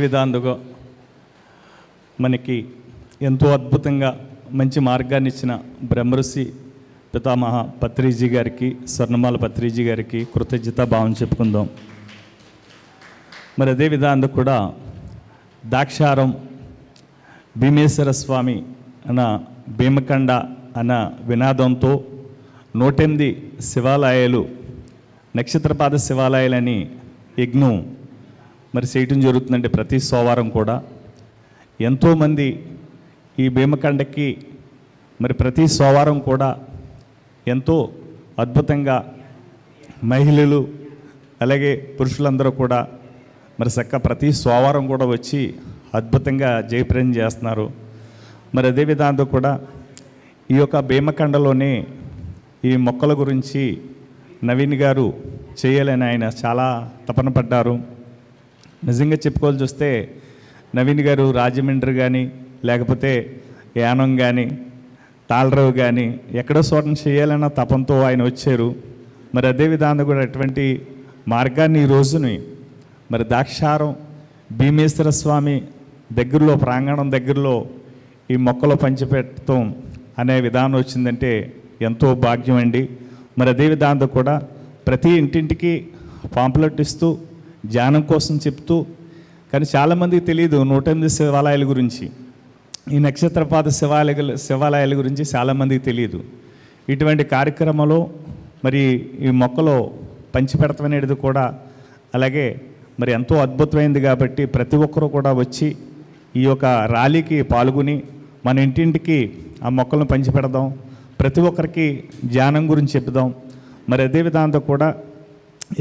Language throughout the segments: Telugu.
విధానంగా మనకి ఎంతో అద్భుతంగా మంచి మార్గాన్ని ఇచ్చిన బ్రహ్మర్షి పితామహ పత్రిజీ గారికి, స్వర్ణమాల పత్రిజీ గారికి కృతజ్ఞతా భావం చెప్పుకుందాం. మరి అదే విధానంగా కూడా దాక్షారం భీమేశ్వర స్వామి అన్న భీమకండ అన్న వినాదంతో 108 శివాలయాలు, నక్షత్రపాద శివాలయాలని యజ్ఞం మరి చేయటం జరుగుతుందంటే ప్రతి సోమవారం కూడా ఎంతోమంది ఈ భీమకండకి మరి ప్రతి సోమవారం కూడా ఎంతో అద్భుతంగా మహిళలు అలాగే పురుషులందరూ కూడా మరి చక్క ప్రతి సోమవారం కూడా వచ్చి అద్భుతంగా జయప్రదం చేస్తున్నారు. మరి అదే విధానంతో కూడా ఈ యొక్క భీమకండలోనే ఈ మొక్కల గురించి నవీన్ గారు చేయాలని ఆయన చాలా తపన పడ్డారు. నిజంగా చెప్పుకోవాల్సి వస్తే నవీన్ గారు రాజమండ్రి కానీ లేకపోతే యానం కానీ తాళరావు కానీ ఎక్కడో చోటను చేయాలన్న తపంతో ఆయన వచ్చారు. మరి అదే విధానంగా కూడా అటువంటి మార్గాన్ని ఈ రోజుని మరి దాక్షారం భీమేశ్వర స్వామి దగ్గరలో, ప్రాంగణం దగ్గరలో ఈ మొక్కలు పంచిపెట్టడం అనే విధానం వచ్చిందంటే ఎంతో భాగ్యం అండి. మరి అదే విధానంతో కూడా ప్రతి ఇంటింటికి పాంప్లెట్ ఇస్తూ ధ్యానం కోసం చెప్తూ, కానీ చాలామందికి తెలియదు 108 శివాలయాల గురించి, ఈ నక్షత్రపాద శివాలయాల గురించి చాలామందికి తెలియదు. ఇటువంటి కార్యక్రమంలో మరి ఈ మొక్కలో పంచిపెడతాం అనేది కూడా అలాగే మరి ఎంతో అద్భుతమైంది. కాబట్టి ప్రతి ఒక్కరూ కూడా వచ్చి ఈ యొక్క ర్యాలీకి పాల్గొని మన ఇంటింటికి ఆ మొక్కలను పంచిపెడదాం, ప్రతి ఒక్కరికి ధ్యానం గురించి చెప్దాం. మరి అదే విధానంతో కూడా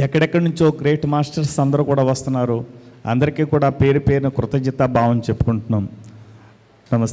ఎక్కడెక్కడి నుంచో గ్రేట్ మాస్టర్స్ అందరూ కూడా వస్తున్నారు. అందరికీ కూడా పేరు పేరున కృతజ్ఞతా భావం చెప్పుకుంటున్నాం. నమస్తే.